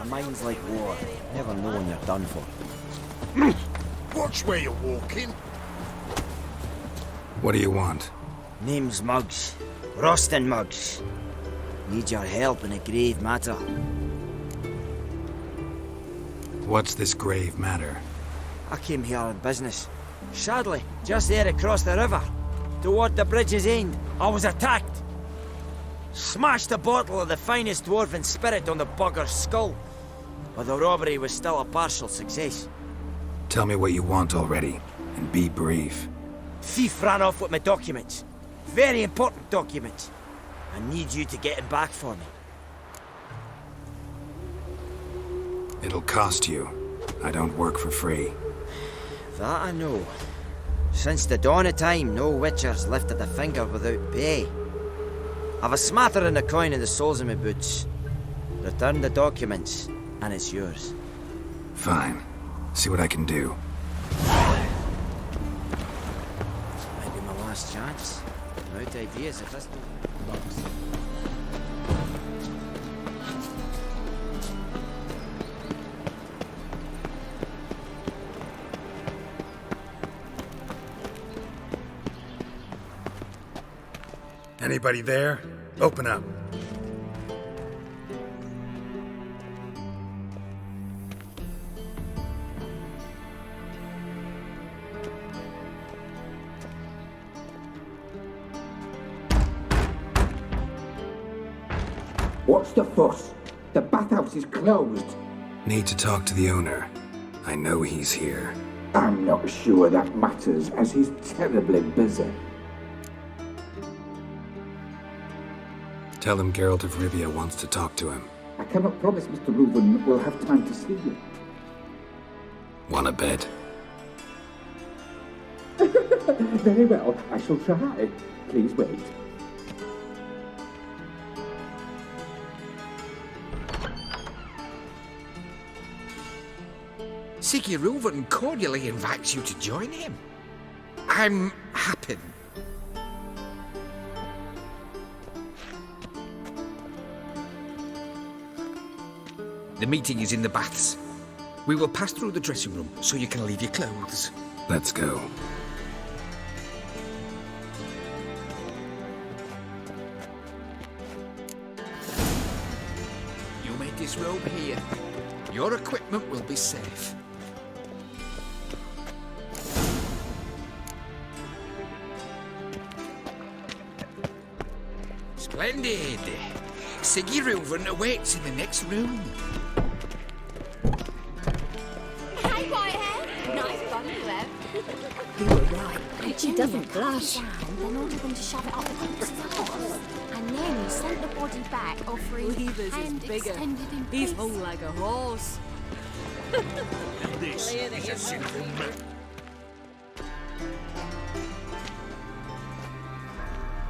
mind's like war. Never know when you're done for. Watch where you're walking. What do you want? Name's Muggs. Rostin Muggs. Need your help in a grave matter. What's this grave matter? I came here on business. Sadly, just there across the river, toward the bridge's end, I was attacked. Smashed a bottle of the finest dwarven spirit on the bugger's skull. But the robbery was still a partial success. Tell me what you want already, and be brief. Thief ran off with my documents. Very important documents. I need you to get him back for me. It'll cost you. I don't work for free. That I know. Since the dawn of time, no witcher's lifted a finger without pay. I've a smattering of coin in the soles of my boots. Return the documents, and it's yours. Fine. See what I can do. Might be my last chance. I'm out of ideas if this don't... Anybody there? Open up. What's the fuss? The bathhouse is closed. Need to talk to the owner. I know he's here. I'm not sure that matters, as he's terribly busy. Tell him Geralt of Rivia wants to talk to him. I cannot promise Mr. Reuven will have time to see you. Want a bet? Very well, I shall try. Please wait. Siggy Reuven cordially invites you to join him. I'm happy. The meeting is in the baths. We will pass through the dressing room so you can leave your clothes. Let's go. You may disrobe here. Your equipment will be safe. Splendid! Siggy Reuven awaits in the next room. Hey, Whitehead! Nice bun you have. You were right. She doesn't blush. Then ordered them to shove it up the group's and then he sent the body back, offering Cleaver's and is bigger. extended in He's peace. hung like a horse. This is a simple man.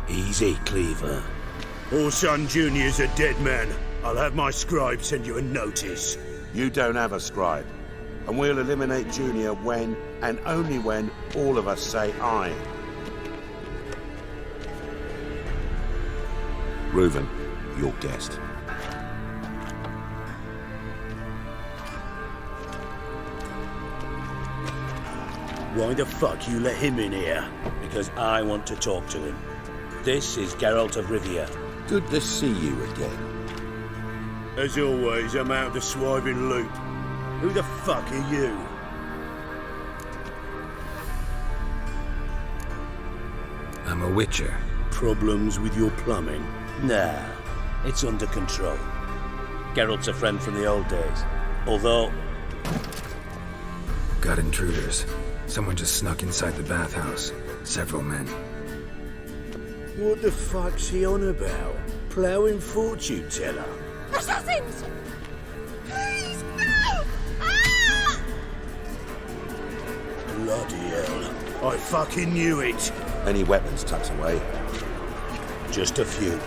Easy, Cleaver. Orson Jr.'s a dead man. I'll have my scribe send you a notice. You don't have a scribe. And we'll eliminate Junior when, and only when, all of us say aye. Reuven, your guest. Why the fuck you let him in here? Because I want to talk to him. This is Geralt of Rivia. Good to see you again. As always, I'm out the swiving loop. Who the fuck are you? I'm a witcher. Problems with your plumbing? Nah, it's under control. Geralt's a friend from the old days. Although... Got intruders. Someone just snuck inside the bathhouse. Several men. What the fuck's he on about? Ploughing fortune teller? Assassins! Please, no! Ah! Bloody hell. I fucking knew it. Any weapons tucked away? Just a few.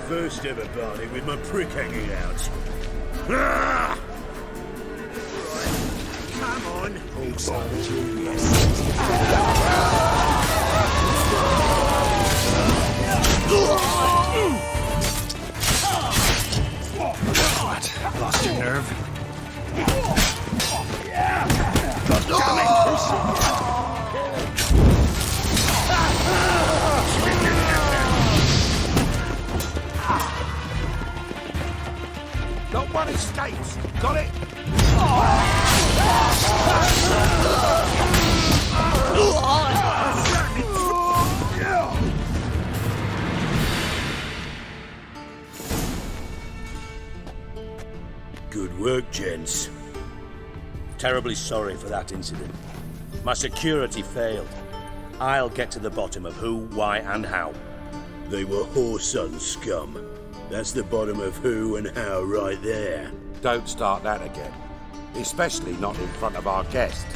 First ever party with my prick hanging out. Ah! What? Lost your nerve? Not one escapes. Got it? Good work, gents. Terribly sorry for that incident. My security failed. I'll get to the bottom of who, why, and how. They were whoreson scum. That's the bottom of who and how right there. Don't start that again. Especially not in front of our guest.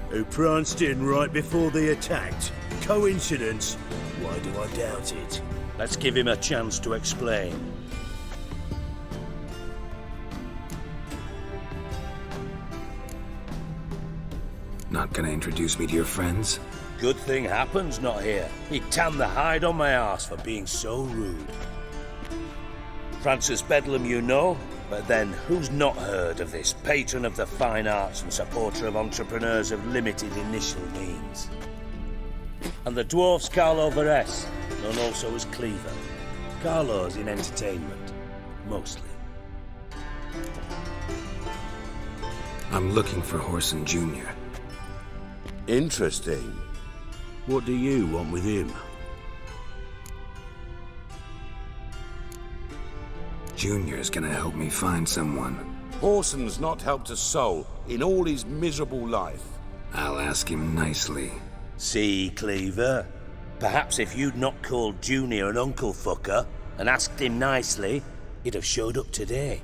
Who pranced in right before they attacked. Coincidence? Why do I doubt it? Let's give him a chance to explain. Not gonna introduce me to your friends? Good thing Happen's not here. He'd tan the hide on my arse for being so rude. Francis Bedlam you know, but then who's not heard of this patron of the fine arts and supporter of entrepreneurs of limited initial means? And the dwarf's Carlo Varese, known also as Cleaver. Carlo's in entertainment, mostly. I'm looking for Horson Jr. Interesting. What do you want with him? Junior's gonna help me find someone. Horson's not helped a soul in all his miserable life. I'll ask him nicely. See, Cleaver? Perhaps if you'd not called Junior an uncle fucker and asked him nicely, he'd have showed up today.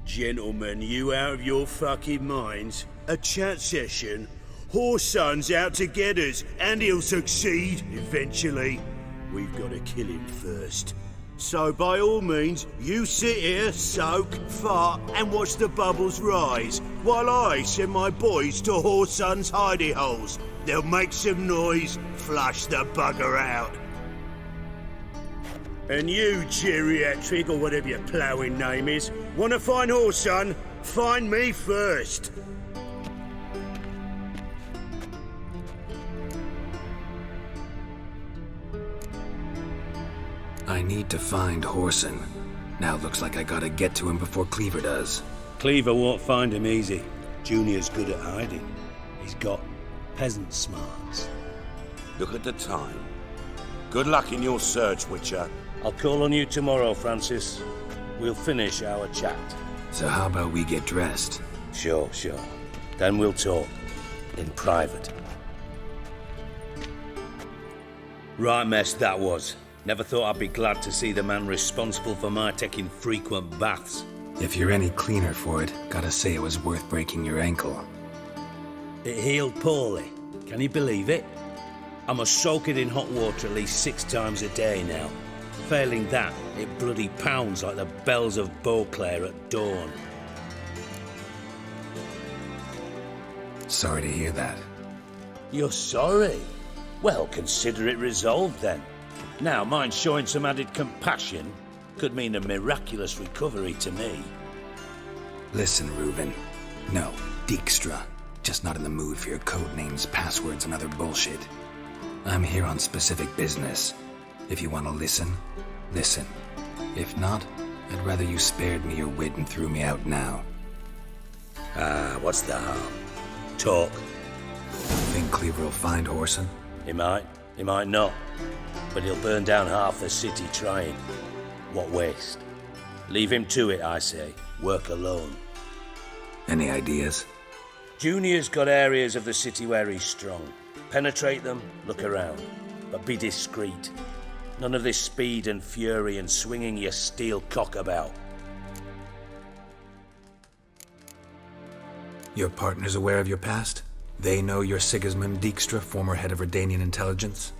Gentlemen, you out of your fucking minds? A chat session? Horson's out to get us, and he'll succeed eventually. We've got to kill him first. So by all means, you sit here, soak, fart, and watch the bubbles rise, while I send my boys to Horson's hidey holes. They'll make some noise, flush the bugger out. And you, geriatric, or whatever your ploughing name is, want to find Horson? Find me first. I need to find Horson. Now looks like I gotta get to him before Cleaver does. Cleaver won't find him easy. Junior's good at hiding. He's got peasant smarts. Look at the time. Good luck in your search, Witcher. I'll call on you tomorrow, Francis. We'll finish our chat. So how about we get dressed? Sure. Then we'll talk. In private. Right mess that was. Never thought I'd be glad to see the man responsible for my taking frequent baths. If you're any cleaner for it, gotta say it was worth breaking your ankle. It healed poorly. Can you believe it? I must soak it in hot water at least 6 times a day now. Failing that, it bloody pounds like the bells of Beauclair at dawn. Sorry to hear that. You're sorry? Well, consider it resolved then. Now, mind showing some added compassion could mean a miraculous recovery to me. Listen, Reuben. No, Dijkstra. Just not in the mood for your code names, passwords, and other bullshit. I'm here on specific business. If you want to listen, listen. If not, I'd rather you spared me your wit and threw me out now. What's the harm? Talk. Think Cleaver will find Horson? He might not. But he'll burn down half the city trying. What waste. Leave him to it, I say. Work alone. Any ideas? Junior's got areas of the city where he's strong. Penetrate them, look around. But be discreet. None of this speed and fury and swinging your steel cock about. Your partner's aware of your past? They know you're Sigismund Dijkstra, former head of REDengine intelligence?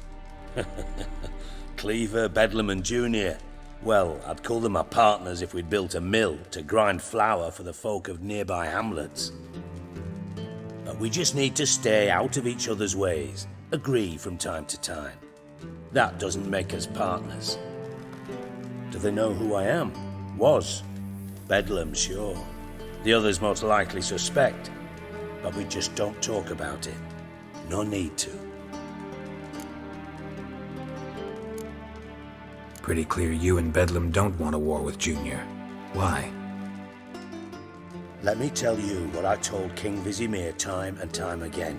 Cleaver, Bedlam and Junior. Well, I'd call them my partners if we'd built a mill to grind flour for the folk of nearby hamlets. But we just need to stay out of each other's ways, agree from time to time. That doesn't make us partners. Do they know who I am? Was. Bedlam, sure. The others most likely suspect, but we just don't talk about it. No need to. Pretty clear you and Bedlam don't want a war with Junior. Why? Let me tell you what I told King Vizimir time and time again.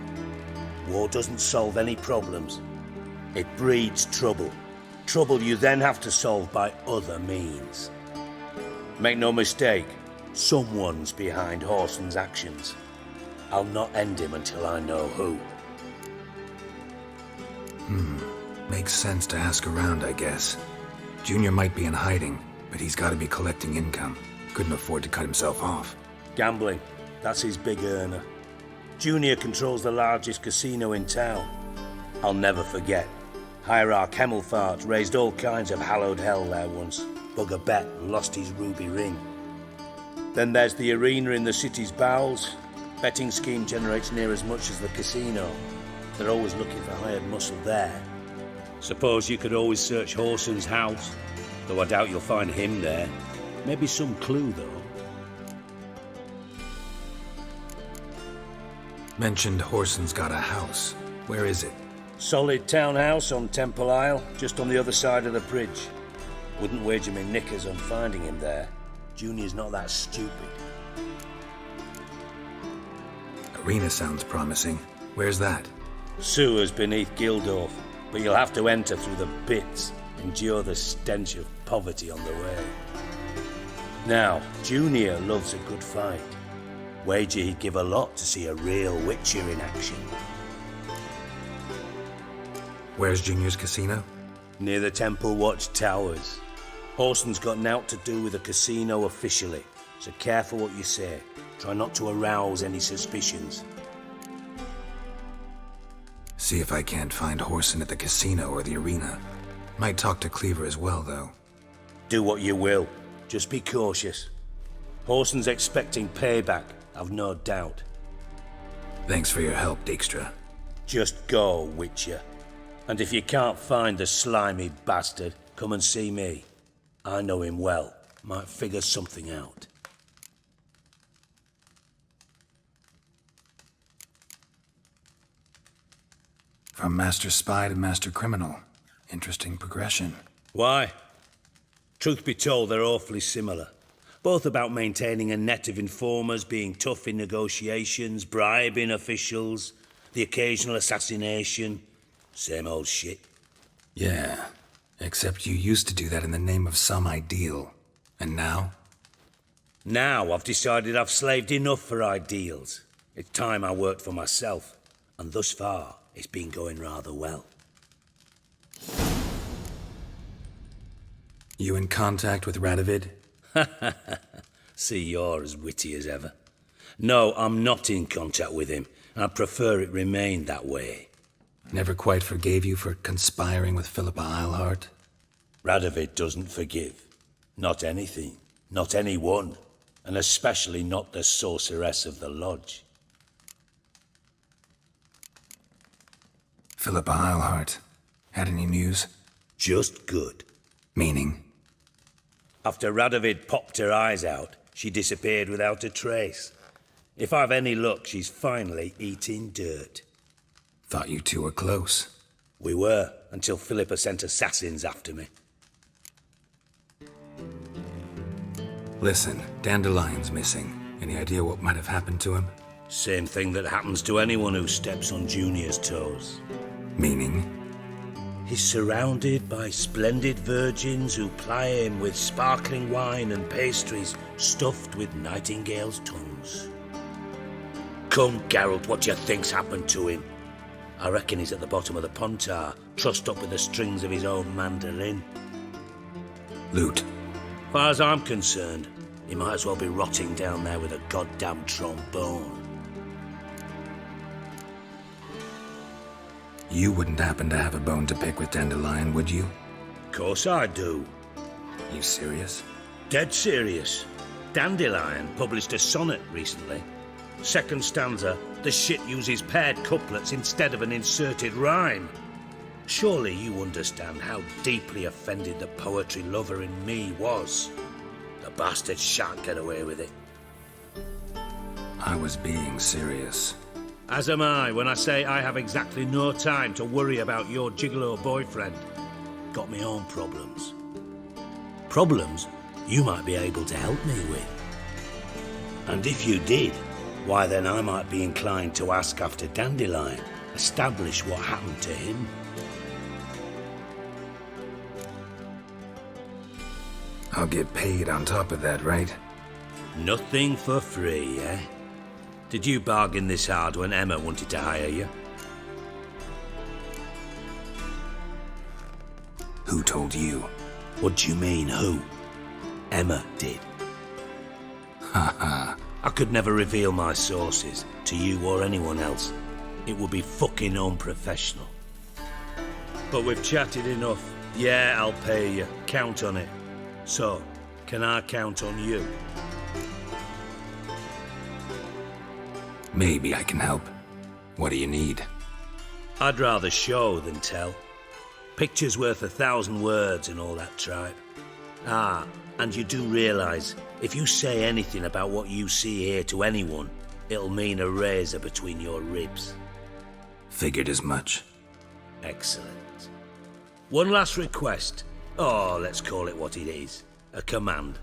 War doesn't solve any problems. It breeds trouble. Trouble you then have to solve by other means. Make no mistake, someone's behind Horson's actions. I'll not end him until I know who. Makes sense to ask around, I guess. Junior might be in hiding, but he's got to be collecting income. Couldn't afford to cut himself off. Gambling, that's his big earner. Junior controls the largest casino in town. I'll never forget. Hierarch Hemmelfart raised all kinds of hallowed hell there once. Bug a bet and lost his ruby ring. Then there's the arena in the city's bowels. Betting scheme generates near as much as the casino. They're always looking for hired muscle there. Suppose you could always search Horson's house, though I doubt you'll find him there. Maybe some clue, though. Mentioned Horson's got a house. Where is it? Solid townhouse on Temple Isle, just on the other side of the bridge. Wouldn't wager me knickers on finding him there. Junior's not that stupid. Arena sounds promising. Where's that? Sewers beneath Gildorf, but you'll have to enter through the pits, endure the stench of poverty on the way. Now, Junior loves a good fight. Wager he'd give a lot to see a real Witcher in action. Where's Junior's casino? Near the Temple Watch Towers. Horson's got naught to do with the casino officially, so careful what you say. Try not to arouse any suspicions. See if I can't find Horson at the casino or the arena. Might talk to Cleaver as well, though. Do what you will. Just be cautious. Horson's expecting payback, I've no doubt. Thanks for your help, Dijkstra. Just go, Witcher. And if you can't find the slimy bastard, come and see me. I know him well. Might figure something out. From Master Spy to Master Criminal. Interesting progression. Why? Truth be told, they're awfully similar. Both about maintaining a net of informers, being tough in negotiations, bribing officials, the occasional assassination. Same old shit. Yeah, except you used to do that in the name of some ideal. And now? Now I've decided I've slaved enough for ideals. It's time I worked for myself. And thus far, it's been going rather well. You in contact with Radovid? See, you're as witty as ever. No, I'm not in contact with him. I'd prefer it remained that way. Never quite forgave you for conspiring with Philippa Eilhart? Radovid doesn't forgive. Not anything. Not anyone. And especially not the sorceress of the lodge. Philippa Eilhart. Had any news? Just good. Meaning? After Radovid popped her eyes out, she disappeared without a trace. If I've any luck, she's finally eating dirt. Thought you two were close. We were, until Philippa sent assassins after me. Listen, Dandelion's missing. Any idea what might have happened to him? Same thing that happens to anyone who steps on Junior's toes. Meaning? He's surrounded by splendid virgins who ply him with sparkling wine and pastries stuffed with nightingales' tongues. Come, Geralt, what do you think's happened to him? I reckon he's at the bottom of the Pontar, trussed up with the strings of his own mandolin. Loot. Far as I'm concerned, he might as well be rotting down there with a goddamn trombone. You wouldn't happen to have a bone to pick with Dandelion, would you? Of course I do. You serious? Dead serious. Dandelion published a sonnet recently. Second stanza, the shit uses paired couplets instead of an inserted rhyme. Surely you understand how deeply offended the poetry lover in me was. The bastard shan't get away with it. I was being serious. As am I when I say I have exactly no time to worry about your gigolo boyfriend. Got me own problems. Problems you might be able to help me with. And if you did, why then I might be inclined to ask after Dandelion, establish what happened to him. I'll get paid on top of that, right? Nothing for free, eh? Did you bargain this hard when Emma wanted to hire you? Who told you? What do you mean, who? Emma did. Haha. I could never reveal my sources to you or anyone else. It would be fucking unprofessional. But we've chatted enough. Yeah, I'll pay you. Count on it. So, can I count on you? Maybe I can help. What do you need? I'd rather show than tell. Picture's worth 1,000 words and all that tripe. Ah, and you do realise, if you say anything about what you see here to anyone, it'll mean a razor between your ribs. Figured as much. Excellent. One last request. Oh, let's call it what it is. A command.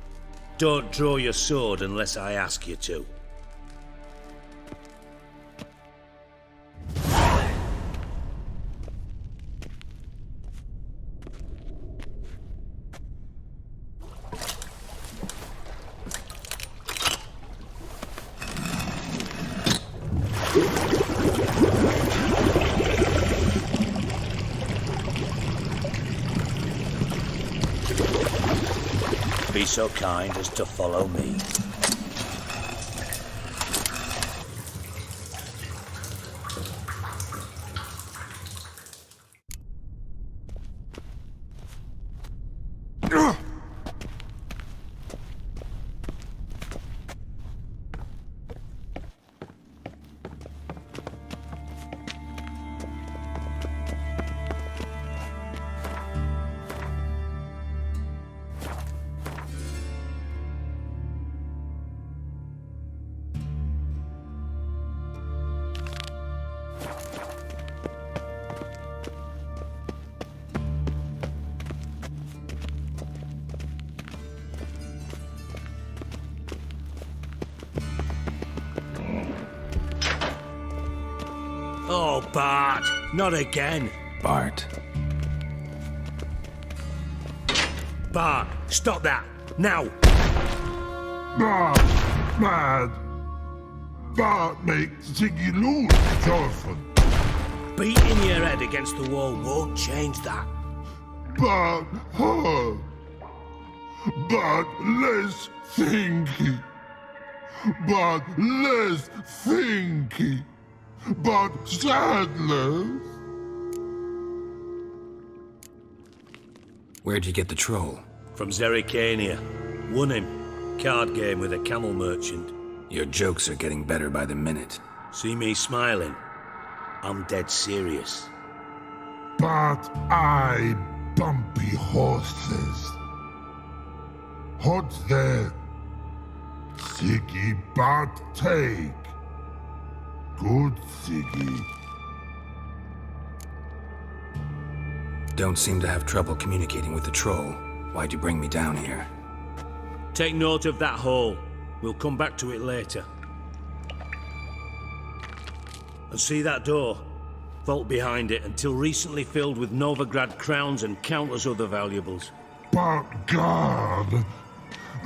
Don't draw your sword unless I ask you to. Be so kind as to follow me. Oh, Bart, not again. Bart. Bart, stop that, now. Bart, mad. Bart makes Ziggy lose, Jonathan. Beating your head against the wall won't change that. Bart hurt. Bart less thinky. Bart less thinky. But sadness. Where'd you get the troll? From Zerrikania. Won him. Card game with a camel merchant. Your jokes are getting better by the minute. See me smiling? I'm dead serious. But I bumpy horses. What's there? Ziggy Bart take. Good, Ziggy. Don't seem to have trouble communicating with the troll. Why'd you bring me down here? Take note of that hole. We'll come back to it later. And see that door? Vault behind it, until recently filled with Novigrad crowns and countless other valuables. But God!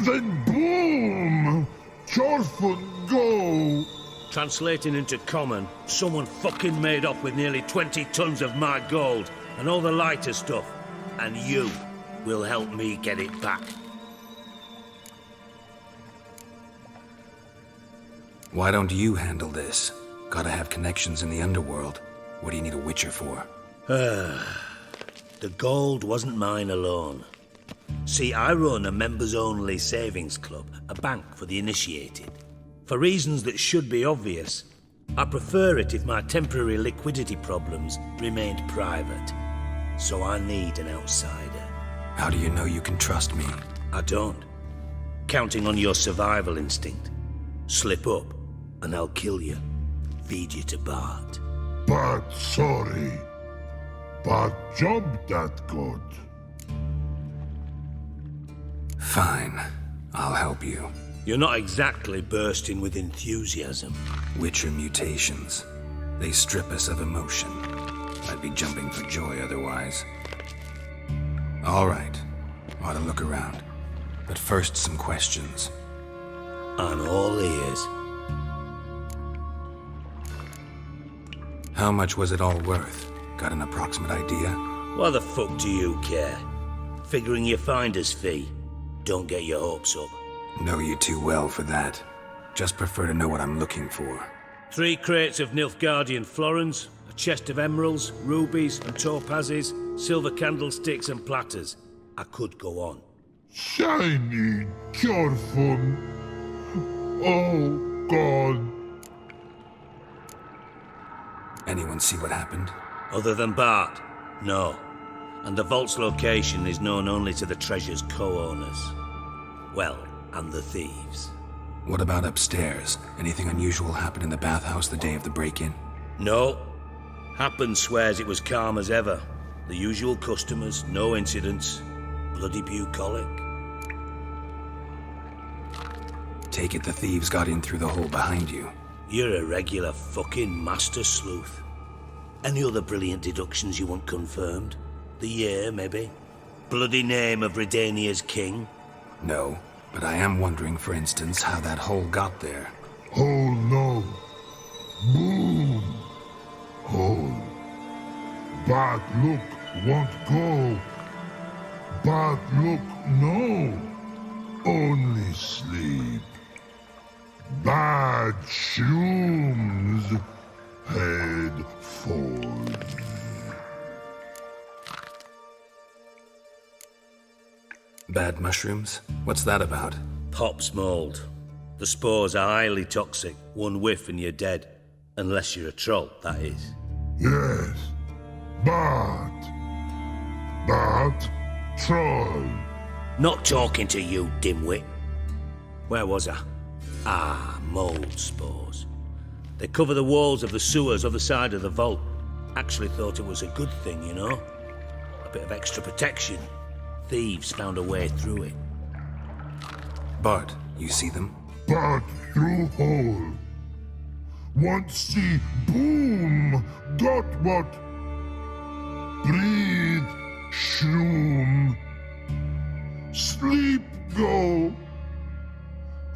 Then boom! Chorfun go! Translating into common, someone fucking made off with nearly 20 tons of my gold and all the lighter stuff. And you will help me get it back. Why don't you handle this? Gotta have connections in the underworld. What do you need a witcher for? The gold wasn't mine alone. See, I run a members-only savings club, a bank for the initiated. For reasons that should be obvious, I prefer it if my temporary liquidity problems remained private. So I need an outsider. How do you know you can trust me? I don't. Counting on your survival instinct. Slip up, and I'll kill you. Feed you to Bart. But sorry. But job that good. Fine. I'll help you. You're not exactly bursting with enthusiasm. Witcher mutations. They strip us of emotion. I'd be jumping for joy otherwise. All right. Ought to look around. But first, some questions. I'm all ears. How much was it all worth? Got an approximate idea? Why the fuck do you care? Figuring your finder's fee. Don't get your hopes up. Know you too well for that. Just prefer to know what I'm looking for. 3 crates of Nilfgaardian florins, a chest of emeralds, rubies and topazes, silver candlesticks and platters. I could go on. Shiny, careful. Oh, God. Anyone see what happened? Other than Bart? No. And the vault's location is known only to the treasure's co-owners. Well, and the thieves. What about upstairs? Anything unusual happen in the bathhouse the day of the break-in? No. Happen swears it was calm as ever. The usual customers, no incidents. Bloody bucolic. Take it the thieves got in through the hole behind you. You're a regular fucking master sleuth. Any other brilliant deductions you want confirmed? The year, maybe? Bloody name of Redania's king? No, but I am wondering, for instance, how that hole got there. Hole no. Boom. Hole. Bad look won't go. Bad look no. Only sleep. Bad shoes. Head forward. Bad mushrooms? What's that about? Pop's mold. The spores are highly toxic. One whiff and you're dead. Unless you're a troll, that is. Yes. Bad. Bad troll. Not talking to you, dimwit. Where was I? Ah, mold spores. They cover the walls of the sewers other side of the vault. Actually thought it was a good thing, you know? A bit of extra protection. Thieves found a way through it. Bart, you see them? Bad through hole. Want see boom. Got what? Breathe. Shroom. Sleep go.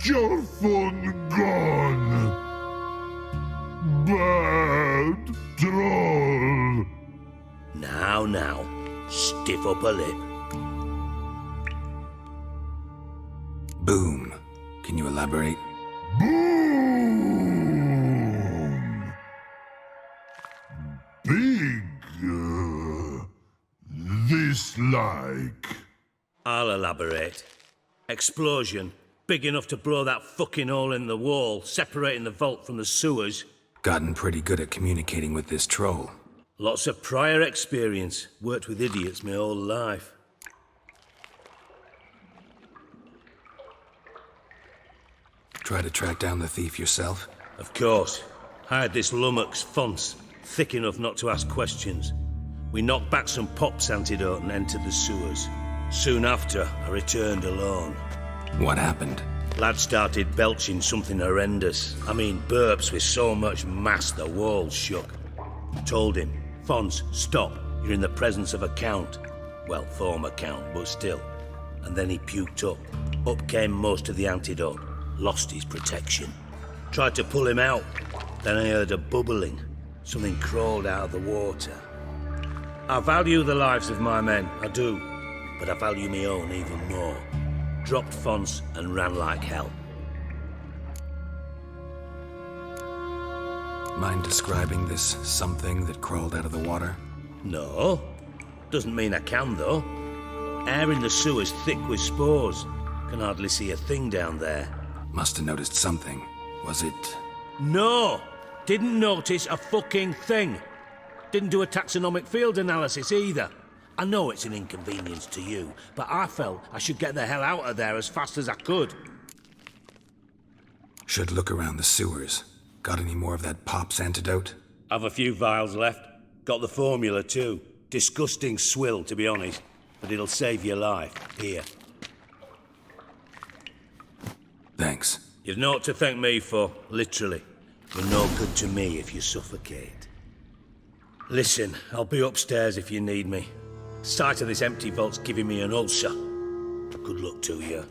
Your phone gone. Bad troll. Now, stiff up a lip. Boom. Can you elaborate? Boom. Big. This like. I'll elaborate. Explosion. Big enough to blow that fucking hole in the wall, separating the vault from the sewers. Gotten pretty good at communicating with this troll. Lots of prior experience. Worked with idiots my whole life. Try to track down the thief yourself? Of course. Hired this lummox, Fons, thick enough not to ask questions. We knocked back some Pop's antidote and entered the sewers. Soon after, I returned alone. What happened? Lad started belching something horrendous. I mean, burps with so much mass the walls shook. Told him, Fons, stop. You're in the presence of a count. Well, former count, but still. And then he puked up. Up came most of the antidote. Lost his protection. Tried to pull him out. Then I heard a bubbling. Something crawled out of the water. I value the lives of my men, I do. But I value my own even more. Dropped Fons and ran like hell. Mind describing this something that crawled out of the water? No. Doesn't mean I can, though. Air in the sewer's thick with spores. Can hardly see a thing down there. Must have noticed something. Was it... No! Didn't notice a fucking thing. Didn't do a taxonomic field analysis either. I know it's an inconvenience to you, but I felt I should get the hell out of there as fast as I could. Should look around the sewers. Got any more of that Pop's antidote? I've a few vials left. Got the formula too. Disgusting swill, to be honest. But it'll save your life. Here. Thanks. You've naught to thank me for, literally. You're no good to me if you suffocate. Listen, I'll be upstairs if you need me. Sight of this empty vault's giving me an ulcer. Good luck to you.